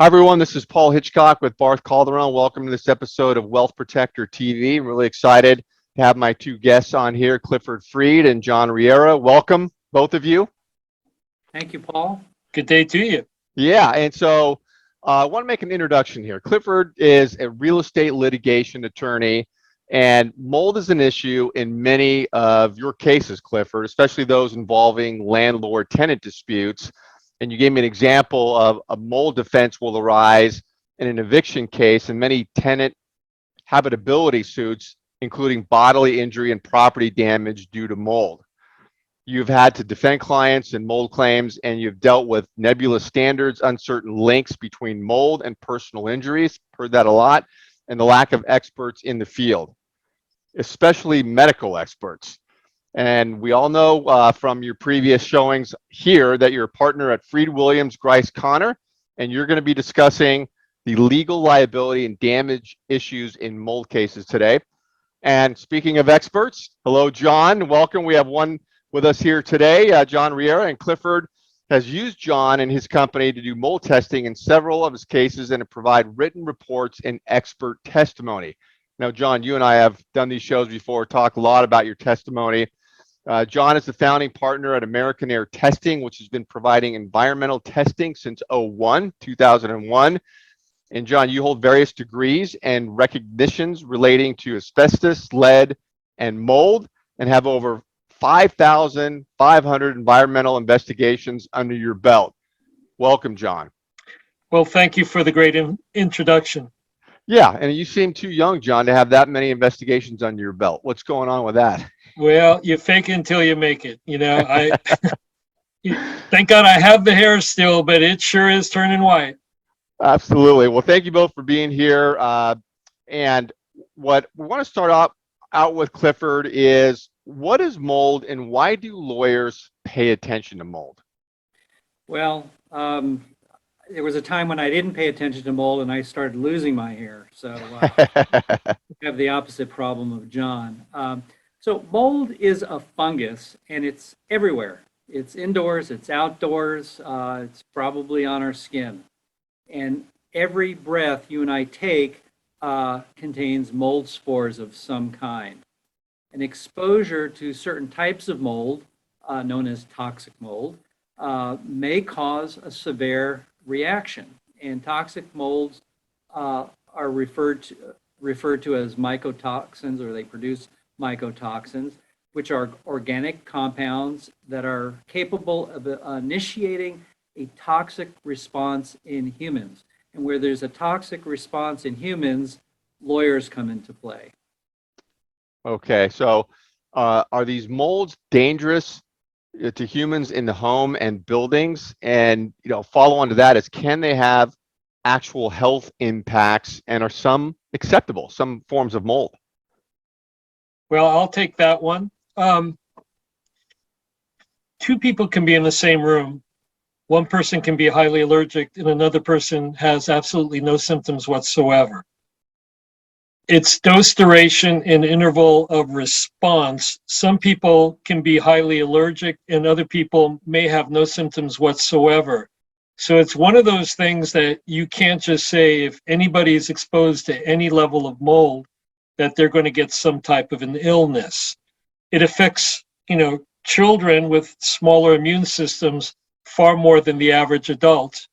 Hi, everyone. This is Paul Hitchcock with Barth Calderon. Welcome to this episode of Wealth Protector TV. I'm really excited to have my two guests on here, Clifford Freed and John Riera. Welcome, both of you. Thank you, Paul. Good day to you. Yeah, and so I want to make an introduction here. Clifford is a real estate litigation attorney, and mold is an issue in many of your cases, Clifford, especially those involving landlord-tenant disputes. And you gave me an example of a mold defense will arise in an eviction case and many tenant habitability suits, including bodily injury and property damage due to mold. You've had to defend clients in mold claims, and you've dealt with nebulous standards, uncertain links between mold and personal injuries, heard that a lot, and the lack of experts in the field, especially medical experts. And we all know from your previous showings here that you're a partner at Freed Williams Grice Connor, and you're going to be discussing the legal liability and damage issues in mold cases today. And speaking of experts, hello, John. Welcome. We have one with us here today, John Riera, and Clifford has used John and his company to do mold testing in several of his cases and to provide written reports and expert testimony. Now, John, you and I have done these shows before, talk a lot about your testimony. John is the founding partner at American Air Testing, which has been providing environmental testing since 2001. And John, you hold various degrees and recognitions relating to asbestos, lead, and mold, and have over 5,500 environmental investigations under your belt. Welcome, John. Well, thank you for the great introduction. Yeah, and you seem too young, John, to have that many investigations under your belt. What's going on with that? Well, you fake it until you make it. You know, thank God I have the hair still, but it sure is turning white. Absolutely. Well, thank you both for being here. And what we want to start out with, Clifford, is what is mold and why do lawyers pay attention to mold? Well, there was a time when I didn't pay attention to mold and I started losing my hair. So I have the opposite problem of John. So mold is a fungus and it's everywhere. It's indoors, it's outdoors, it's probably on our skin. And every breath you and I take contains mold spores of some kind. An exposure to certain types of mold, known as toxic mold, may cause a severe reaction. And toxic molds are referred to as mycotoxins, or they produce mycotoxins, which are organic compounds that are capable of initiating a toxic response in humans. And where there's a toxic response in humans, lawyers come into play. Okay, so are these molds dangerous to humans in the home and buildings? And follow on to that is, can they have actual health impacts, and are some acceptable, some forms of mold? Well, I'll take that one. Two people can be in the same room. One person can be highly allergic and another person has absolutely no symptoms whatsoever. It's dose duration and interval of response. Some people can be highly allergic and other people may have no symptoms whatsoever. So it's one of those things that you can't just say if anybody is exposed to any level of mold that they're going to get some type of an illness. It affects, children with smaller immune systems far more than the average adult.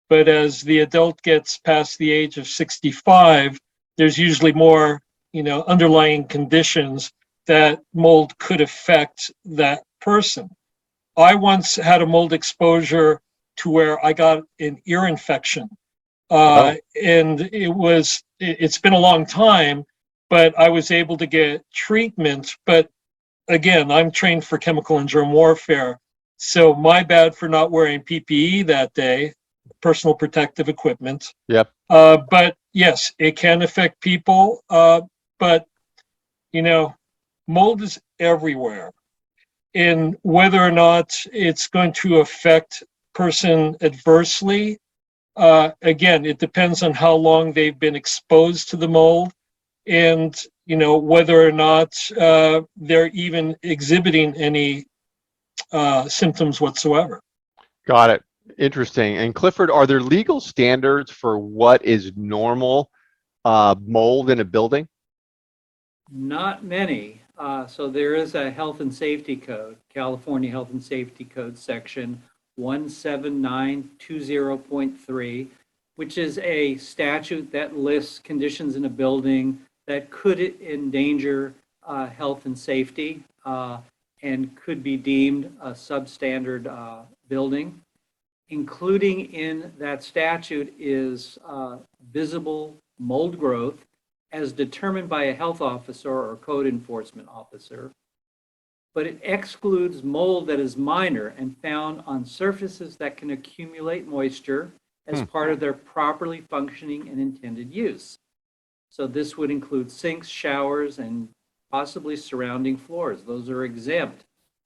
But as the adult gets past the age of 65, there's usually more, underlying conditions that mold could affect that person. I once had a mold exposure to where I got an ear infection. And it's been a long time, but I was able to get treatment. But again, I'm trained for chemical and germ warfare. So my bad for not wearing PPE that day, personal protective equipment. Yep. But yes, it can affect people. But, mold is everywhere. And whether or not it's going to affect person adversely, again, it depends on how long they've been exposed to the mold and, whether or not they're even exhibiting any symptoms whatsoever. Got it. Interesting. And Clifford, are there legal standards for what is normal mold in a building? Not many. So there is a health and safety code, California Health and Safety Code section 17920.3, which is a statute that lists conditions in a building that could endanger health and safety and could be deemed a substandard building. Including in that statute is visible mold growth as determined by a health officer or code enforcement officer, but it excludes mold that is minor and found on surfaces that can accumulate moisture as part of their properly functioning and intended use. So this would include sinks, showers, and possibly surrounding floors. Those are exempt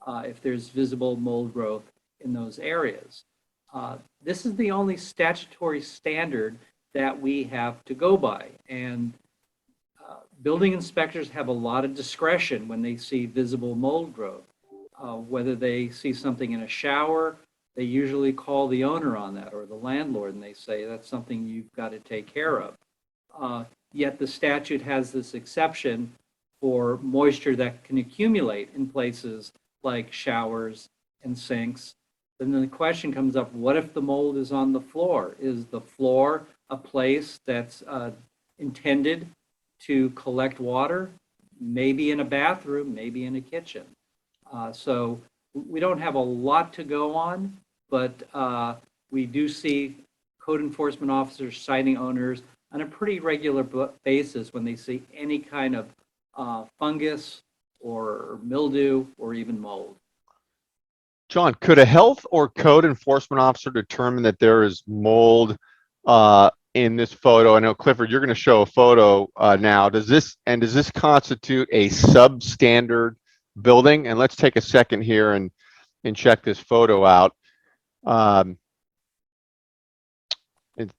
if there's visible mold growth in those areas. This is the only statutory standard that we have to go by. And building inspectors have a lot of discretion when they see visible mold growth. Whether they see something in a shower, they usually call the owner on that or the landlord and they say that's something you've got to take care of. Yet the statute has this exception for moisture that can accumulate in places like showers and sinks. And then the question comes up, what if the mold is on the floor? Is the floor a place that's intended to collect water? Maybe in a bathroom, maybe in a kitchen. So we don't have a lot to go on, but we do see code enforcement officers citing owners on a pretty regular basis when they see any kind of fungus or mildew or even mold. John, could a health or code enforcement officer determine that there is mold in this photo? I know, Clifford, you're going to show a photo now. Does this constitute a substandard building? And let's take a second here and check this photo out. I think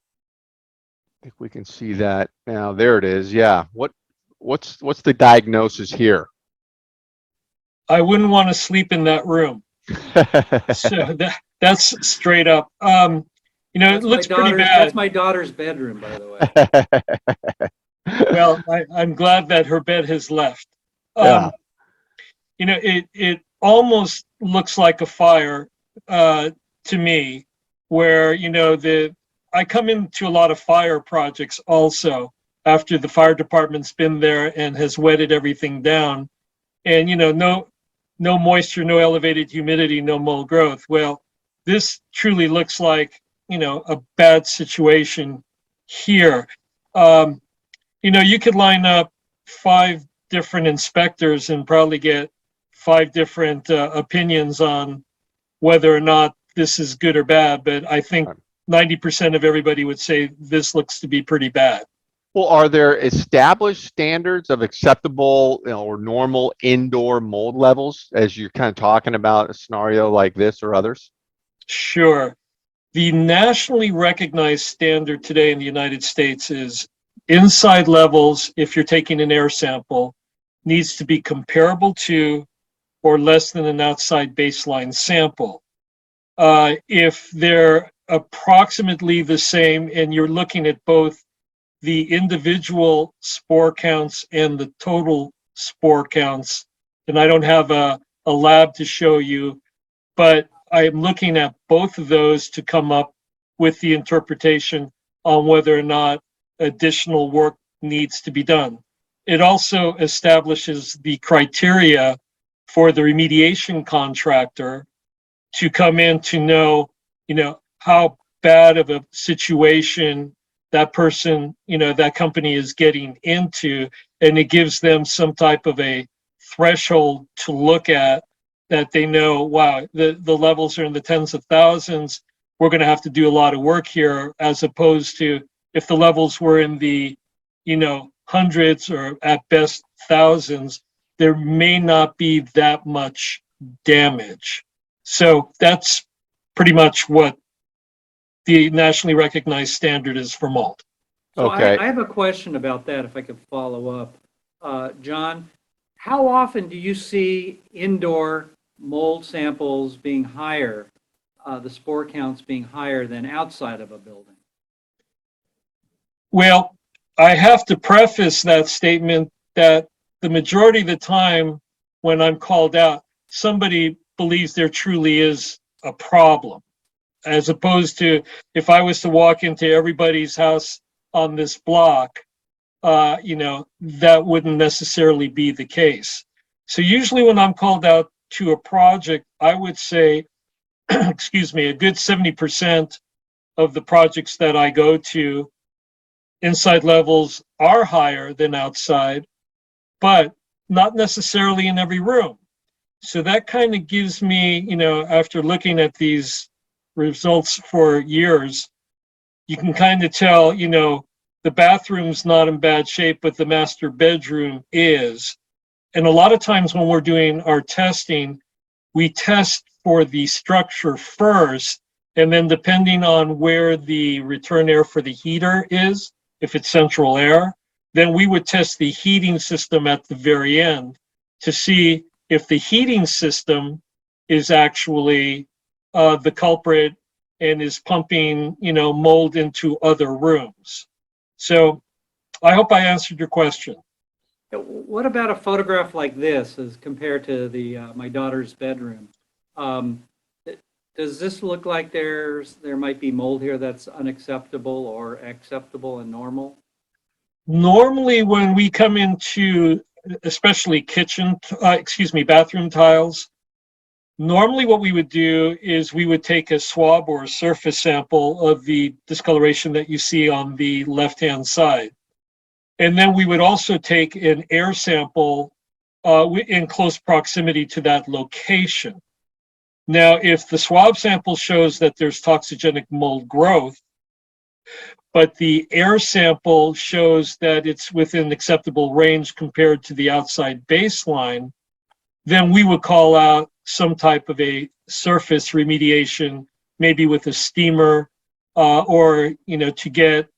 we can see that now. There it is. Yeah. What's the diagnosis here? I wouldn't want to sleep in that room. So that's straight up. It looks pretty bad. That's my daughter's bedroom, by the way. Well, I'm glad that her bed has left. Yeah. It almost looks like a fire to me, where I come into a lot of fire projects also after the fire department's been there and has wetted everything down, and no moisture, no elevated humidity, no mold growth. Well, this truly looks like, a bad situation here. You could line up 5 different inspectors and probably get 5 different opinions on whether or not this is good or bad. But I think 90% of everybody would say this looks to be pretty bad. Well, are there established standards of acceptable or normal indoor mold levels as you're kind of talking about a scenario like this or others? Sure. The nationally recognized standard today in the United States is inside levels, if you're taking an air sample, needs to be comparable to or less than an outside baseline sample. If they're approximately the same and you're looking at both the individual spore counts and the total spore counts, and I don't have a lab to show you, but I'm looking at both of those to come up with the interpretation on whether or not additional work needs to be done. It also establishes the criteria for the remediation contractor to come in to know, how bad of a situation that person, that company is getting into, and it gives them some type of a threshold to look at that they know, wow, the levels are in the tens of thousands. We're going to have to do a lot of work here, as opposed to if the levels were in the, hundreds or at best thousands, there may not be that much damage. So that's pretty much what the nationally recognized standard is for mold. So okay. I have a question about that, if I could follow up. John, how often do you see indoor mold samples being higher the spore counts being higher than outside of a building? Well, I have to preface that statement that the majority of the time when I'm called out, somebody believes there truly is a problem, as opposed to if I was to walk into everybody's house on this block, that wouldn't necessarily be the case. So usually when I'm called out to a project, I would say, excuse me, a good 70% of the projects that I go to, inside levels are higher than outside, but not necessarily in every room. So that kind of gives me, after looking at these results for years, you can kind of tell, the bathroom's not in bad shape, but the master bedroom is. And a lot of times when we're doing our testing, we test for the structure first, and then depending on where the return air for the heater is, if it's central air, then we would test the heating system at the very end to see if the heating system is actually the culprit and is pumping, mold into other rooms. So I hope I answered your question. What about a photograph like this as compared to my daughter's bedroom? Does this look like there might be mold here that's unacceptable or acceptable and normal? Normally, when we come into, especially bathroom tiles, normally what we would do is we would take a swab or a surface sample of the discoloration that you see on the left-hand side. And then we would also take an air sample in close proximity to that location. Now, if the swab sample shows that there's toxigenic mold growth, but the air sample shows that it's within acceptable range compared to the outside baseline, then we would call out some type of a surface remediation, maybe with a steamer, or, to get,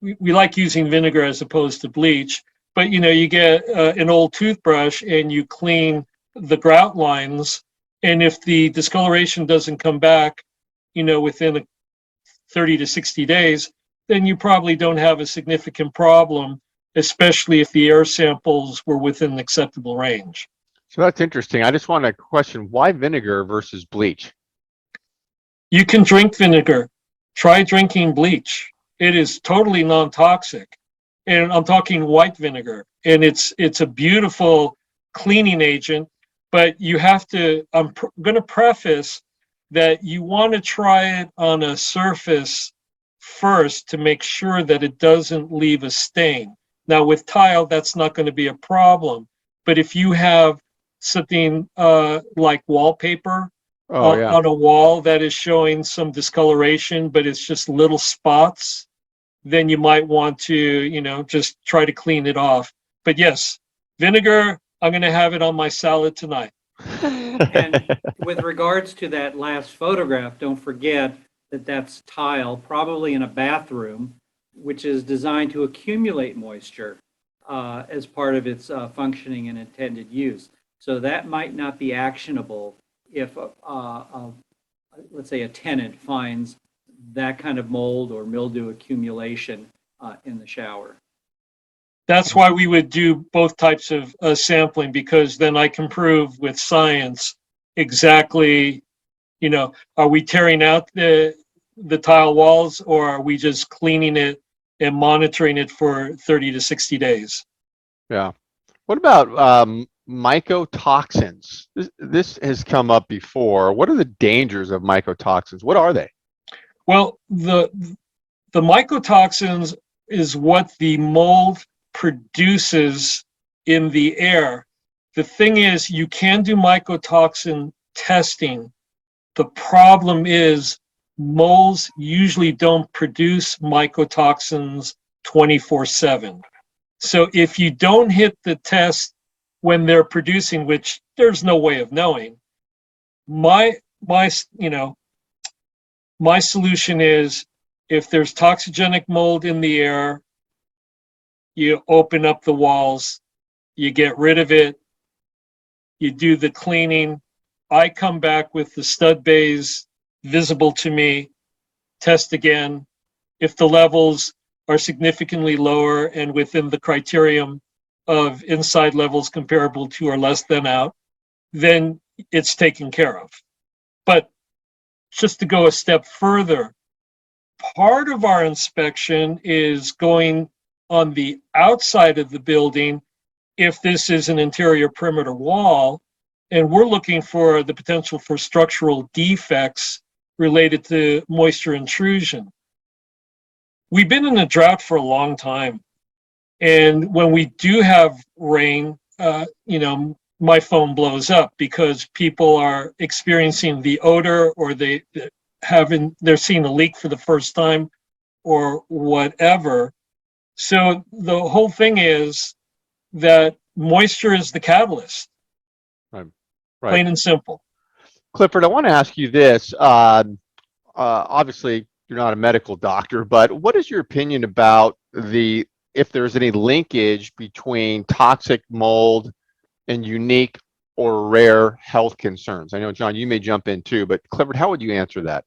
we like using vinegar as opposed to bleach, but, you get an old toothbrush and you clean the grout lines. And if the discoloration doesn't come back, within 30 to 60 days, then you probably don't have a significant problem, especially if the air samples were within acceptable range. So that's interesting. I just want to question, why vinegar versus bleach? You can drink vinegar. Try drinking bleach. It is totally non-toxic. And I'm talking white vinegar. And it's a beautiful cleaning agent, but you have to, I'm going to preface that you want to try it on a surface first to make sure that it doesn't leave a stain. Now with tile, that's not going to be a problem. But if you have something like wallpaper on a wall that is showing some discoloration, but it's just little spots, then you might want to, just try to clean it off. But yes, vinegar, I'm going to have it on my salad tonight. And with regards to that last photograph, don't forget that that's tile, probably in a bathroom, which is designed to accumulate moisture as part of its functioning and intended use. So that might not be actionable if, let's say, a tenant finds that kind of mold or mildew accumulation in the shower. That's why we would do both types of sampling, because then I can prove with science exactly, are we tearing out the tile walls, or are we just cleaning it and monitoring it for 30 to 60 days? Yeah. What about mycotoxins? This has come up before. What are the dangers of mycotoxins? What are they? Well, the mycotoxins is what the mold produces in the air. The thing is, you can do mycotoxin testing. The problem is molds usually don't produce mycotoxins 24/7. So if you don't hit the test when they're producing, which there's no way of knowing, my solution is, if there's toxigenic mold in the air, you open up the walls, you get rid of it, you do the cleaning. I come back with the stud bays visible to me, test again. If the levels are significantly lower and within the criterion of inside levels comparable to or less than out, then it's taken care of. But just to go a step further, part of our inspection is going on the outside of the building if this is an interior perimeter wall, and we're looking for the potential for structural defects related to moisture intrusion. We've been in a drought for a long time, and when we do have rain, my phone blows up because people are experiencing the odor, or they're seeing a leak for the first time, or whatever. So the whole thing is that moisture is the catalyst. Right. Plain and simple. Clifford, I want to ask you this. Obviously, you're not a medical doctor, but what is your opinion about if there's any linkage between toxic mold and unique or rare health concerns? I know, John, you may jump in too, but Clifford, how would you answer that?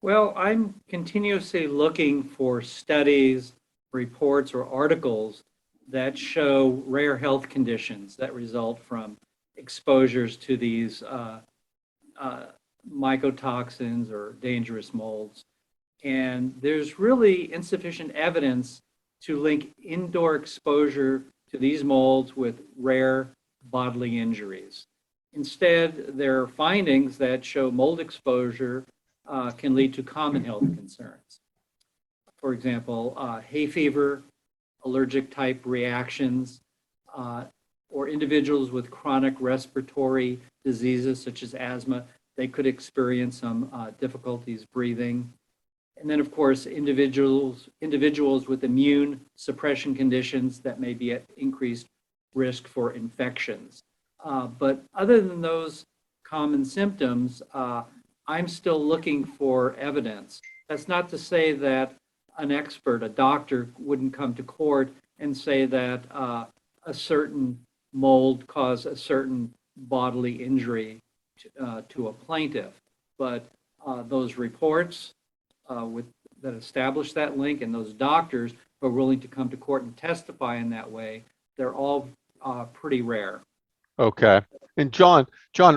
Well, I'm continuously looking for studies, reports, or articles that show rare health conditions that result from exposures to these mycotoxins or dangerous molds. And there's really insufficient evidence to link indoor exposure to these molds with rare bodily injuries. Instead, there are findings that show mold exposure can lead to common health concerns. For example, hay fever, allergic type reactions, or individuals with chronic respiratory diseases such as asthma, they could experience some difficulties breathing. And then, of course, individuals with immune suppression conditions that may be at increased risk for infections. But other than those common symptoms, I'm still looking for evidence. That's not to say that an expert, a doctor, wouldn't come to court and say that a certain mold caused a certain bodily injury to a plaintiff. But those reports that establish that link, and those doctors who are willing to come to court and testify in that way, they're all pretty rare. Okay. And John,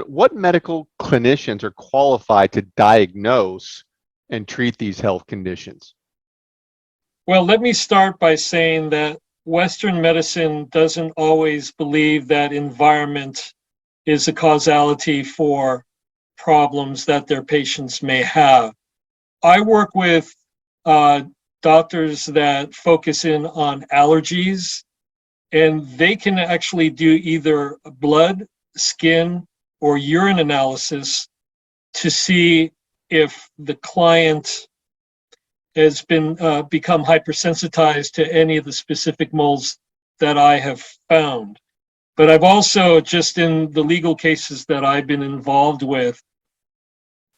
what medical clinicians are qualified to diagnose and treat these health conditions? Well, let me start by saying that Western medicine doesn't always believe that environment is a causality for problems that their patients may have. I work with doctors that focus in on allergies, and they can actually do either blood, skin, or urine analysis to see if the client has become hypersensitized to any of the specific molds that I have found. But I've also, just in the legal cases that I've been involved with,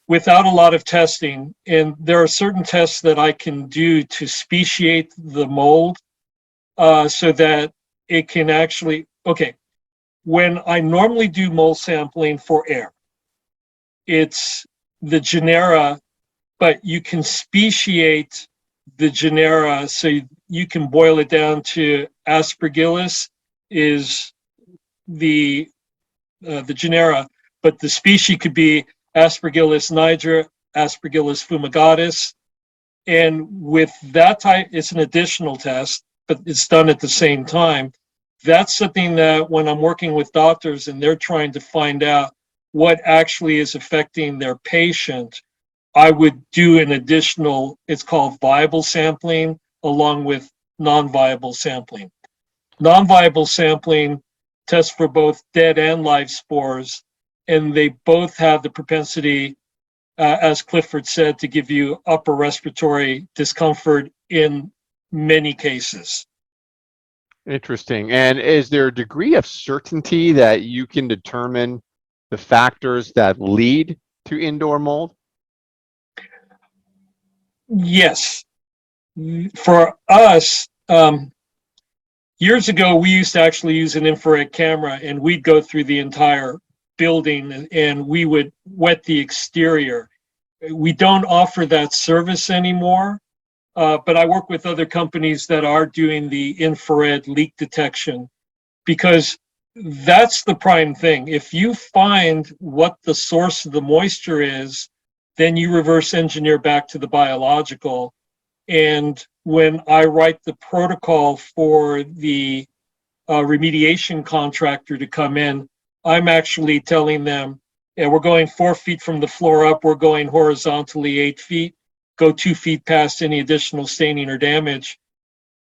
without a lot of testing, and there are certain tests that I can do to speciate the mold so that it can actually, when I normally do mold sampling for air, it's the genera, but you can speciate the genera, so you can boil it down to Aspergillus is the genera, but the species could be Aspergillus niger, Aspergillus fumigatus. And with that type, it's an additional test, but it's done at the same time. That's something that when I'm working with doctors and they're trying to find out what actually is affecting their patient, I would do an additional, it's called viable sampling, along with non-viable sampling. Non-viable sampling tests for both dead and live spores, and they both have the propensity, as Clifford said, to give you upper respiratory discomfort in many cases. Interesting. And is there a degree of certainty that you can determine the factors that lead to indoor mold? Yes. For us, years ago, we used to actually use an infrared camera, and we'd go through the entire building and we would wet the exterior. We don't offer that service anymore, but I work with other companies that are doing the infrared leak detection, because that's the prime thing. If you find what the source of the moisture is, then you reverse engineer back to the biological. And when I write the protocol for the remediation contractor to come in, I'm actually telling them, yeah, we're going 4 feet from the floor up, we're going horizontally 8 feet, go 2 feet past any additional staining or damage.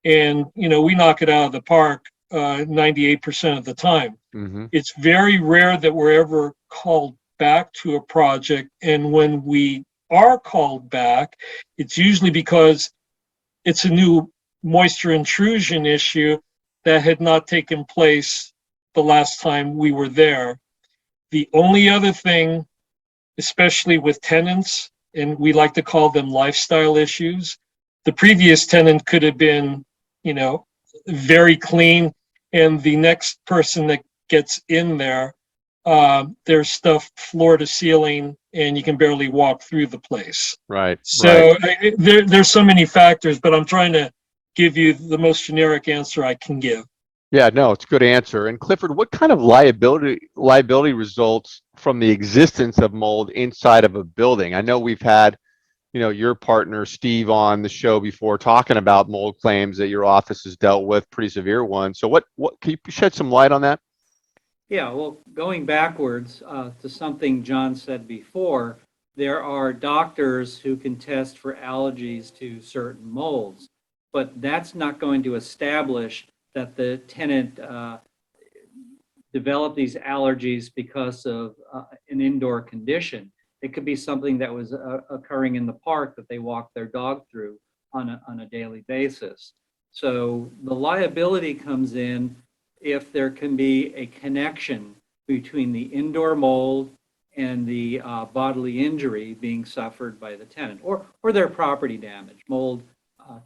And, we knock it out of the park 98% of the time. Mm-hmm. It's very rare that we're ever called back to a project. And when we are called back, it's usually because it's a new moisture intrusion issue that had not taken place the last time we were there. The only other thing, especially with tenants, and we like to call them lifestyle issues, the previous tenant could have been, very clean, and the next person that gets in there, there's stuff floor to ceiling, and you can barely walk through the place. Right. So there's so many factors, but I'm trying to give you the most generic answer I can give. Yeah, no, it's a good answer. And Clifford, what kind of liability results from the existence of mold inside of a building? I know we've had, your partner Steve on the show before talking about mold claims that your office has dealt with, pretty severe ones. So what can you shed some light on that? Yeah, well, going backwards to something John said before, there are doctors who can test for allergies to certain molds, but that's not going to establish that the tenant developed these allergies because of an indoor condition. It could be something that was occurring in the park that they walk their dog through on a daily basis. So the liability comes in if there can be a connection between the indoor mold and the bodily injury being suffered by the tenant, or their property damage. Mold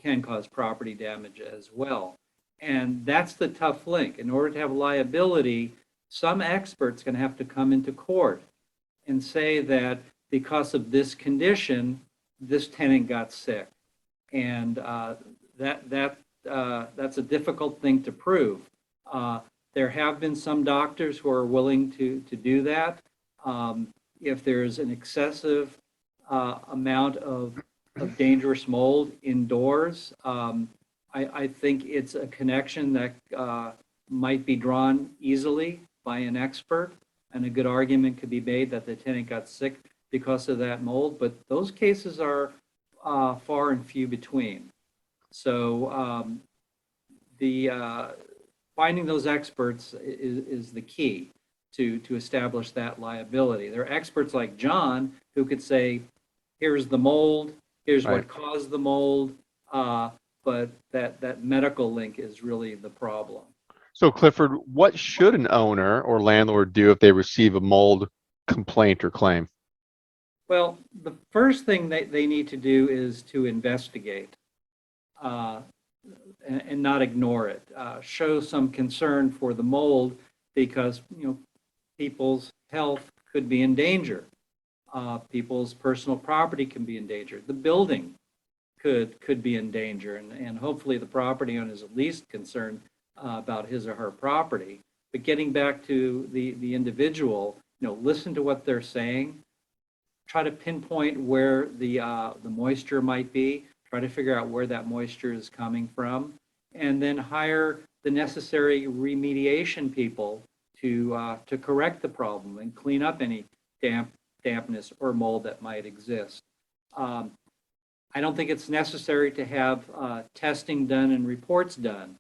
can cause property damage as well. And that's the tough link. In order to have liability, some experts can have to come into court and say that because of this condition, this tenant got sick. And that's a difficult thing to prove. There have been some doctors who are willing to do that. If there's an excessive amount of dangerous mold indoors, I think it's a connection that might be drawn easily by an expert, and a good argument could be made that the tenant got sick because of that mold, but those cases are far and few between. So finding those experts is the key to establish that liability. There are experts like John who could say, here's the mold, here's Right. what caused the mold, but that medical link is really the problem. So Clifford, what should an owner or landlord do if they receive a mold complaint or claim? Well, the first thing that they need to do is to investigate and not ignore it. Show some concern for the mold because people's health could be in danger. People's personal property can be in danger. The building could be in danger, and hopefully the property owner is at least concerned about his or her property. But getting back to the individual, listen to what they're saying. Try to pinpoint where the moisture might be. Try to figure out where that moisture is coming from, and then hire the necessary remediation people to correct the problem and clean up any dampness or mold that might exist. I don't think it's necessary to have testing done and reports done.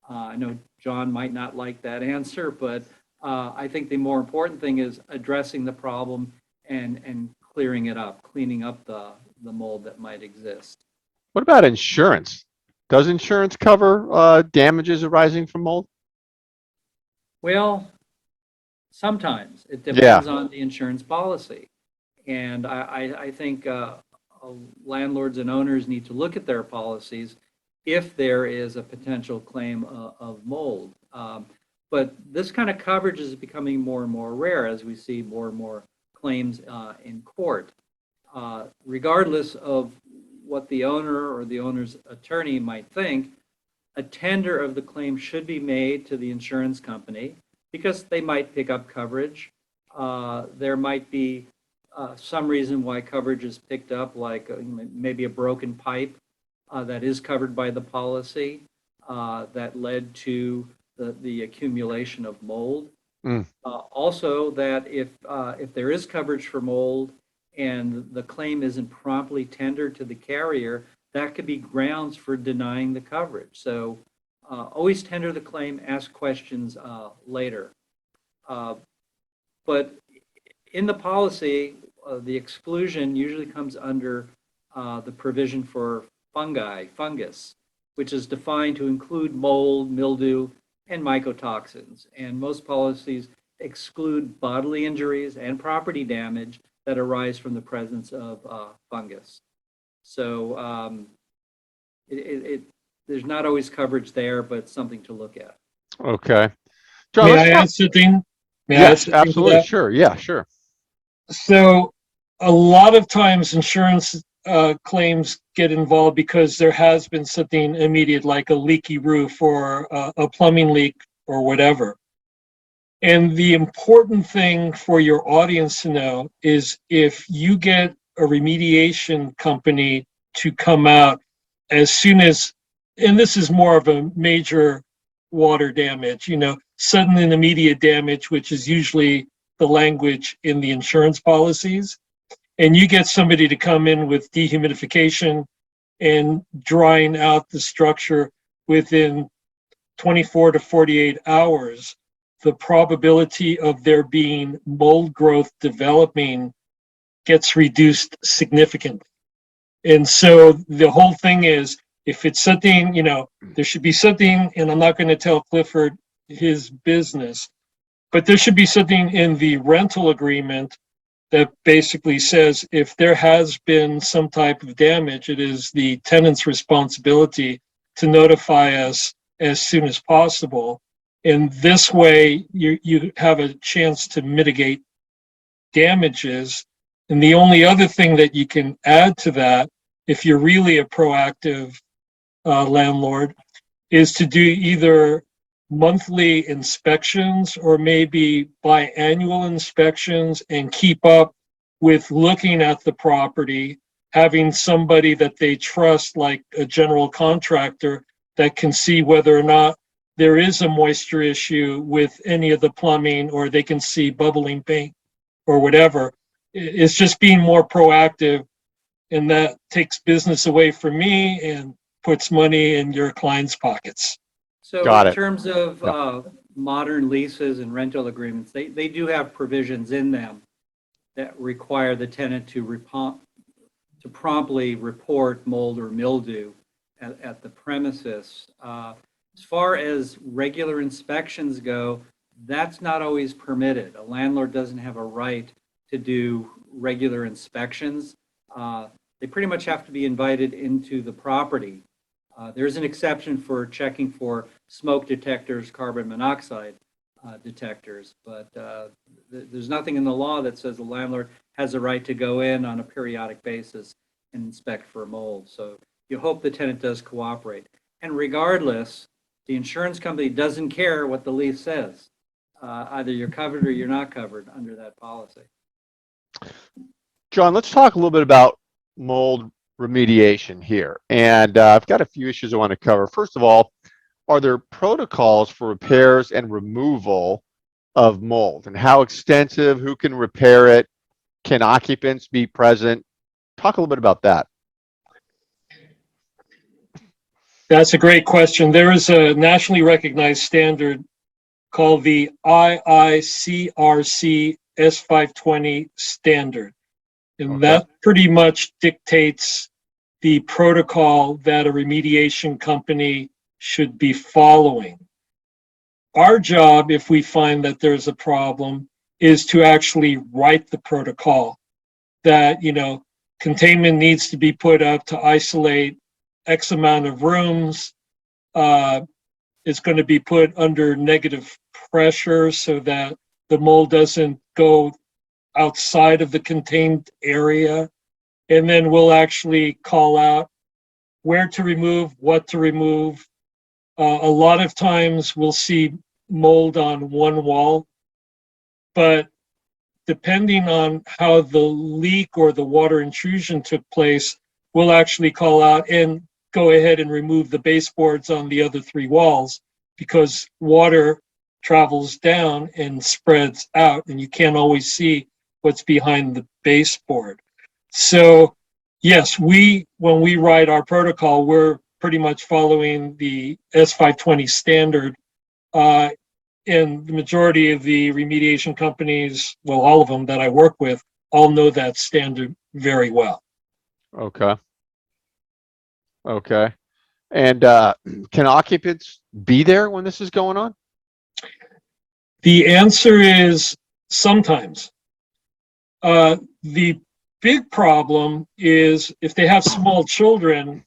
I know John might not like that answer, but I think the more important thing is addressing the problem and clearing it up, cleaning up the mold that might exist. What about insurance? Does insurance cover damages arising from mold? Well, sometimes it Yeah. depends on the insurance policy. And I think landlords and owners need to look at their policies if there is a potential claim of mold. But this kind of coverage is becoming more and more rare as we see more and more claims in court. regardless of what the owner or the owner's attorney might think, a tender of the claim should be made to the insurance company because they might pick up coverage. There might be some reason why coverage is picked up, like maybe a broken pipe that is covered by the policy that led to the accumulation of mold. Also, that if there is coverage for mold and the claim isn't promptly tendered to the carrier, that could be grounds for denying the coverage. So always tender the claim, ask questions later. But in the policy, the exclusion usually comes under the provision for fungus, which is defined to include mold, mildew, and mycotoxins. And most policies exclude bodily injuries and property damage that arise from the presence of fungus. So there's not always coverage there, but it's something to look at. Okay. John, May let's I talk. add something? May I add Yes, something to absolutely. that? Sure. Yeah, sure. So a lot of times insurance claims get involved because there has been something immediate, like a leaky roof or a plumbing leak or whatever. And the important thing for your audience to know is if you get a remediation company to come out as soon as, and this is more of a major water damage, sudden and immediate damage, which is usually the language in the insurance policies, and you get somebody to come in with dehumidification and drying out the structure within 24 to 48 hours, the probability of there being mold growth developing gets reduced significantly. And so the whole thing is, if it's something, there should be something, and I'm not going to tell Clifford his business, but there should be something in the rental agreement that basically says if there has been some type of damage, it is the tenant's responsibility to notify us as soon as possible. And this way, you have a chance to mitigate damages. And the only other thing that you can add to that, if you're really a proactive landlord, is to do either monthly inspections or maybe biannual inspections and keep up with looking at the property, having somebody that they trust, like a general contractor, that can see whether or not there is a moisture issue with any of the plumbing, or they can see bubbling paint or whatever. It's just being more proactive, and that takes business away from me and puts money in your clients' pockets. So Got in it. terms of Yeah. modern leases and rental agreements, they do have provisions in them that require the tenant to promptly report mold or mildew at the premises. As far as regular inspections go, that's not always permitted. A landlord doesn't have a right to do regular inspections. They pretty much have to be invited into the property. There's an exception for checking for smoke detectors, carbon monoxide detectors, but there's nothing in the law that says the landlord has a right to go in on a periodic basis and inspect for mold. So you hope the tenant does cooperate. And regardless, the insurance company doesn't care what the lease says. Either you're covered or you're not covered under that policy. John, let's talk a little bit about mold remediation here. And I've got a few issues I want to cover. First of all, are there protocols for repairs and removal of mold? And how extensive? Who can repair it? Can occupants be present? Talk a little bit about that. That's a great question. There is a nationally recognized standard called the ICRC S520 standard. And that pretty much dictates the protocol that a remediation company should be following. Our job, if we find that there's a problem, is to actually write the protocol that, containment needs to be put up to isolate X amount of rooms. It's going to be put under negative pressure so that the mold doesn't go outside of the contained area. and then we'll actually call out where to remove, what to remove. A lot of times we'll see mold on one wall, but depending on how the leak or the water intrusion took place, we'll actually call out and go ahead and remove the baseboards on the other 3 walls, because water travels down and spreads out, and you can't always see what's behind the baseboard. So yes, when we write our protocol, we're pretty much following the S520 standard. And the majority of the remediation companies, well, all of them that I work with, all know that standard very well. Okay. Okay. And can occupants be there when this is going on? The answer is sometimes. The big problem is if they have small children,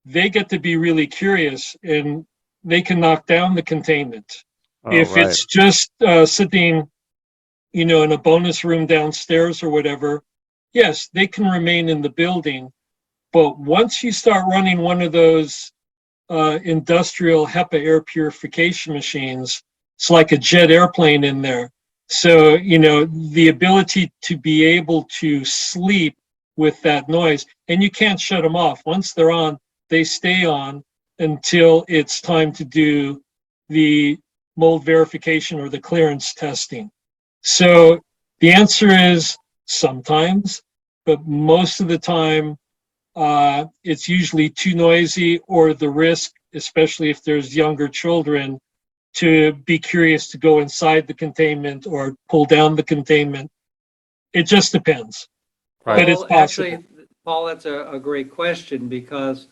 they get to be really curious and they can knock down the containment. Oh, If right. it's just sitting, in a bonus room downstairs or whatever, yes, they can remain in the building. But once you start running one of those industrial HEPA air purification machines, it's like a jet airplane in there. So, the ability to be able to sleep with that noise, and you can't shut them off. Once they're on, they stay on until it's time to do the mold verification or the clearance testing. So the answer is sometimes, but most of the time, it's usually too noisy, or the risk, especially if there's younger children, to be curious to go inside the containment or pull down the containment. It just depends. Right. But it's Well, possible. actually, Paul, that's a great question, because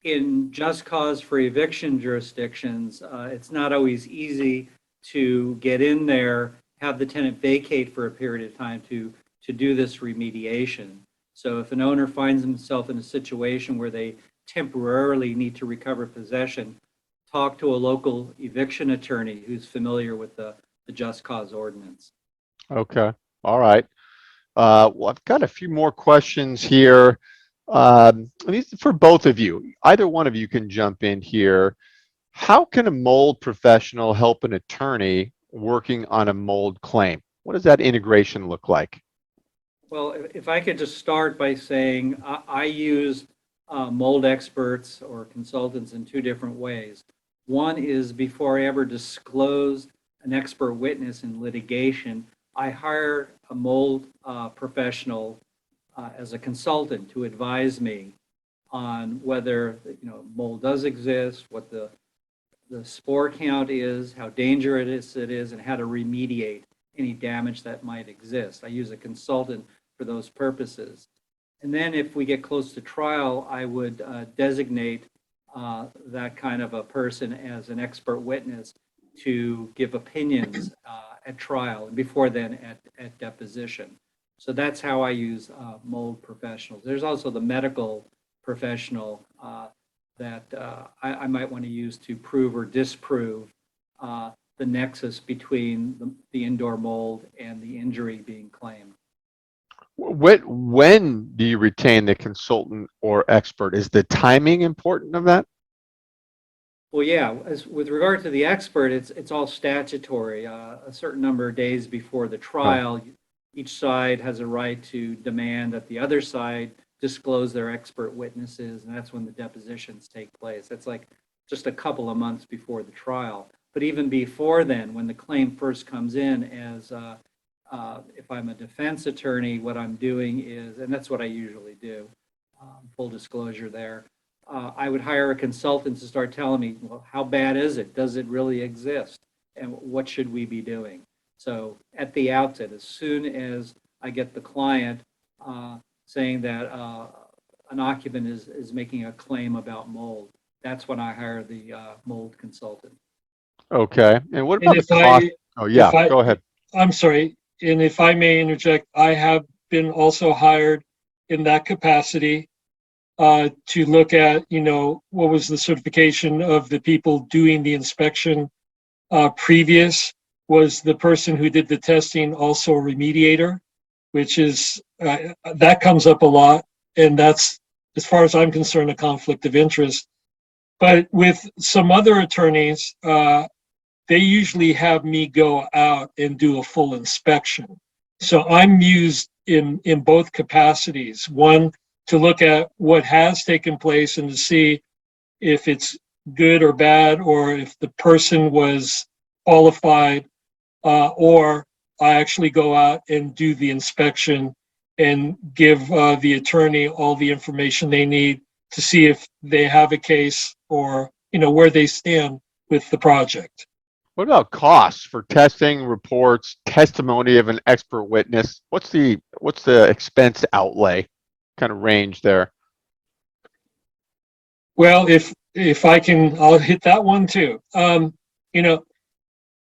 in just cause for eviction jurisdictions, it's not always easy to get in there, have the tenant vacate for a period of time to do this remediation. So if an owner finds himself in a situation where they temporarily need to recover possession, talk to a local eviction attorney who's familiar with the just cause ordinance. Okay. All right. Well, I've got a few more questions here. These are for both of you. Either one of you can jump in here. How can a mold professional help an attorney working on a mold claim? What does that integration look like? Well, if I could just start by saying I use mold experts or consultants in 2 different ways. One is before I ever disclose an expert witness in litigation, I hire a mold professional as a consultant to advise me on whether mold does exist, what the spore count is, how dangerous it is, and how to remediate any damage that might exist. I use a consultant for those purposes. And then if we get close to trial, I would designate that kind of a person as an expert witness to give opinions at trial, and before then at deposition. So that's how I use mold professionals. There's also the medical professional that I might want to use to prove or disprove the nexus between the indoor mold and the injury being claimed. When do you retain the consultant or expert? Is the timing important of that? Well, yeah, with regard to the expert, it's all statutory. A certain number of days before the trial, each side has a right to demand that the other side disclose their expert witnesses, and that's when the depositions take place. That's like just a couple of months before the trial. But even before then, when the claim first comes in, as if I'm a defense attorney, what I'm doing is, and that's what I usually do, full disclosure there, I would hire a consultant to start telling me, well, how bad is it? Does it really exist? And what should we be doing? So at the outset, as soon as I get the client saying that an occupant is making a claim about mold, that's when I hire the mold consultant. Okay. And what And about if the cost? I, Oh, yeah, if I, go ahead. I'm sorry, and if I may interject, I have been also hired in that capacity to look at, what was the certification of the people doing the inspection previous. Was the person who did the testing also a remediator, which is, that comes up a lot. and that's, as far as I'm concerned, a conflict of interest. But with some other attorneys, they usually have me go out and do a full inspection. So I'm used in both capacities. One, to look at what has taken place and to see if it's good or bad, or if the person was qualified, or I actually go out and do the inspection and give the attorney all the information they need to see if they have a case, or where they stand with the project. What about costs for testing, reports, testimony of an expert witness? What's the expense outlay kind of range there? Well, if I can, I'll hit that one too.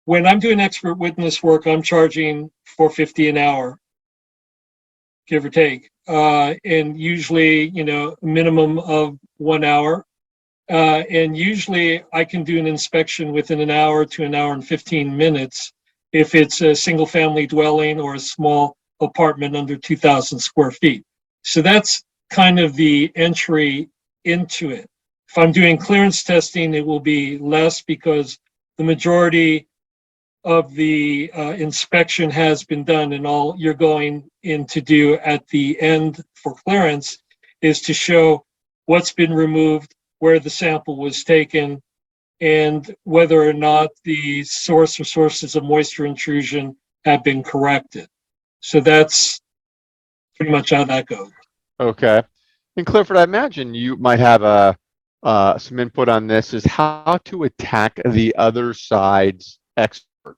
When I'm doing expert witness work, I'm charging $4.50 an hour, give or take, and usually, a minimum of 1 hour. And usually I can do an inspection within an hour to an hour and 15 minutes if it's a single family dwelling or a small apartment under 2,000 square feet. So that's kind of the entry into it. If I'm doing clearance testing, it will be less because the majority of the inspection has been done, and all you're going in to do at the end for clearance is to show what's been removed, where the sample was taken, and whether or not the source or sources of moisture intrusion have been corrected. So that's pretty much how that goes. Okay. And Clifford, I imagine you might have some input on this, is how to attack the other side's expert.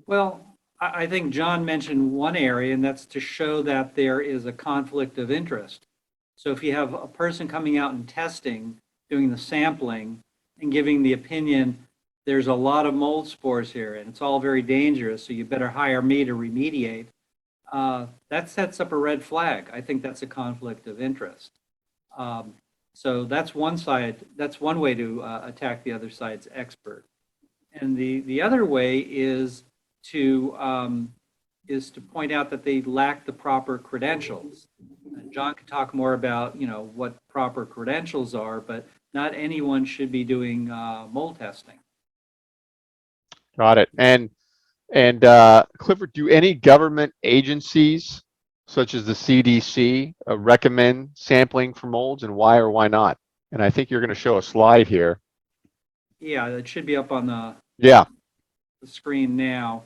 Well, I think John mentioned one area, and that's to show that there is a conflict of interest. So if you have a person coming out and testing, doing the sampling, and giving the opinion, there's a lot of mold spores here, and it's all very dangerous, so you better hire me to remediate, that sets up a red flag. I think that's a conflict of interest. So that's one side, that's one way to attack the other side's expert. And the other way is to point out that they lack the proper credentials. And John could talk more about what proper credentials are, but not anyone should be doing mold testing. Got it. And Clifford, do any government agencies, such as the CDC, recommend sampling for molds, and why or why not? And I think you're going to show a slide here. Yeah, it should be up on the screen now.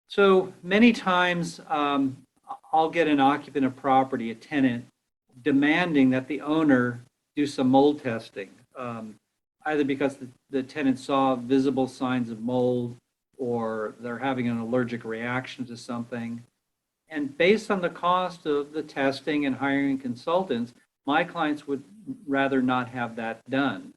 So many times I'll get an occupant of property, a tenant, demanding that the owner do some mold testing, either because the tenant saw visible signs of mold or they're having an allergic reaction to something. And based on the cost of the testing and hiring consultants, my clients would rather not have that done.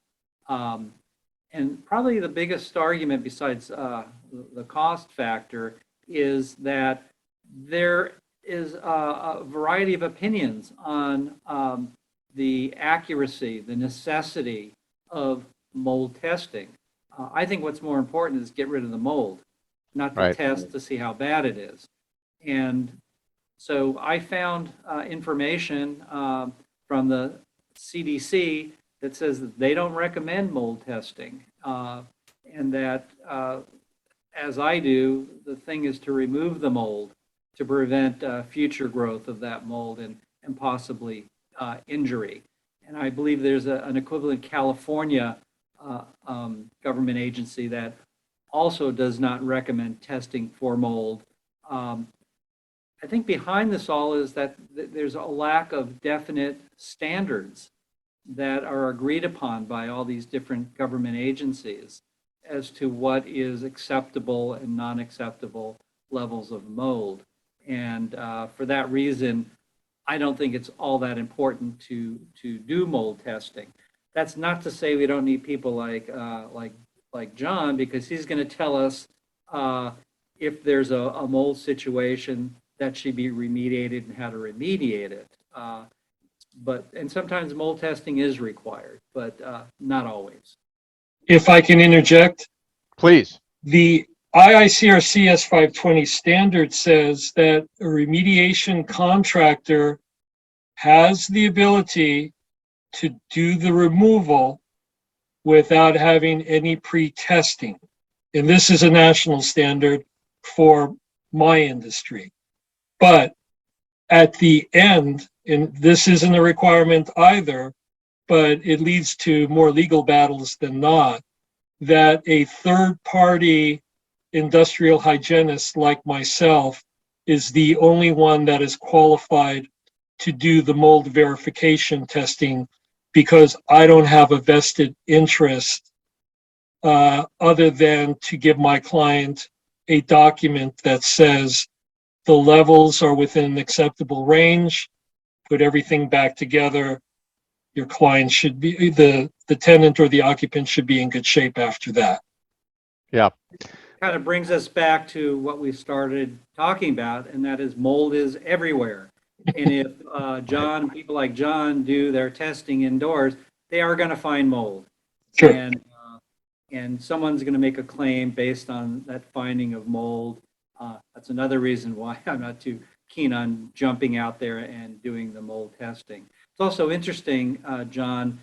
And probably the biggest argument besides the cost factor is that there is a variety of opinions on the accuracy, the necessity of mold testing. I think what's more important is get rid of the mold, not to test to see how bad it is. And so I found information from the CDC that says that they don't recommend mold testing, and that, as I do, the thing is to remove the mold to prevent future growth of that mold and possibly injury. And I believe there's an equivalent California government agency that also does not recommend testing for mold. I think behind this all is that there's a lack of definite standards that are agreed upon by all these different government agencies as to what is acceptable and non-acceptable levels of mold. And for that reason, I don't think it's all that important to do mold testing. That's not to say we don't need people like John, because he's going to tell us if there's a mold situation that should be remediated and how to remediate it. And sometimes mold testing is required, but not always. If I can interject, please. The IICRC S520 standard says that a remediation contractor has the ability to do the removal without having any pre-testing. And this is a national standard for my industry. But at the end, and this isn't a requirement either, but it leads to more legal battles than not, that a third-party industrial hygienist like myself is the only one that is qualified to do the mold verification testing, because I don't have a vested interest other than to give my client a document that says the levels are within an acceptable range, put everything back together. Your client should be, the tenant or the occupant should be in good shape after that. Yeah. Kind of brings us back to what we started talking about, and that is mold is everywhere. And if people like John do their testing indoors, they are going to find mold. Sure. And someone's going to make a claim based on that finding of mold. That's another reason why I'm not too keen on jumping out there and doing the mold testing. It's also interesting, John,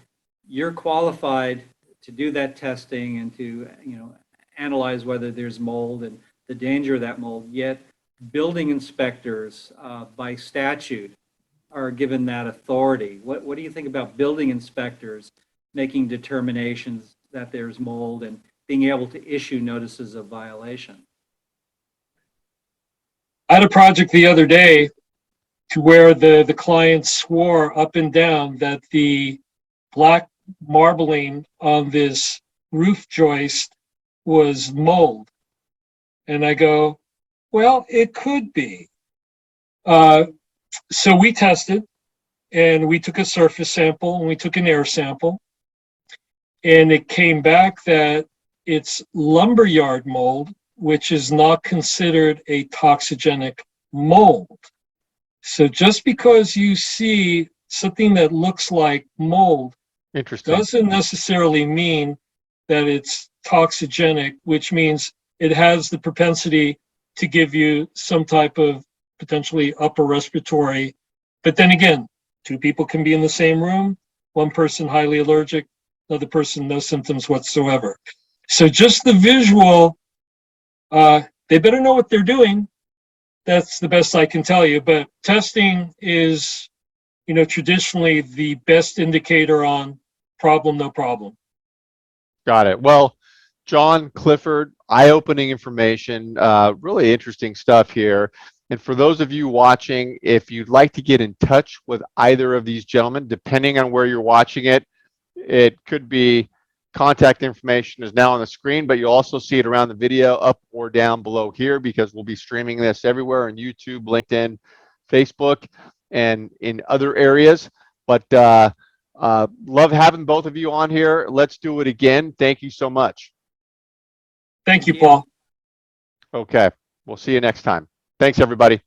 you're qualified to do that testing and to, analyze whether there's mold and the danger of that mold, yet building inspectors by statute are given that authority. What do you think about building inspectors making determinations that there's mold and being able to issue notices of violation? I had a project the other day to where the client swore up and down that the black marbling on this roof joist was mold. And I go, well, it could be. So we tested, and we took a surface sample and we took an air sample, and it came back that it's lumberyard mold, which is not considered a toxigenic mold. So just because you see something that looks like mold doesn't necessarily mean that it's toxigenic, which means it has the propensity to give you some type of potentially upper respiratory. But then again, two people can be in the same room, one person highly allergic, another person no symptoms whatsoever. So just the visual, they better know what they're doing. That's the best I can tell you. But testing is, traditionally the best indicator on problem, no problem. Got it. Well, John, Clifford, eye-opening information, really interesting stuff here. And for those of you watching, if you'd like to get in touch with either of these gentlemen, depending on where you're watching it, it could be contact information is now on the screen, but you'll also see it around the video up or down below here, because we'll be streaming this everywhere on YouTube, LinkedIn, Facebook, and in other areas. But love having both of you on here. Let's do it again. Thank you so much. Thank you, Paul. Okay. We'll see you next time. Thanks, everybody.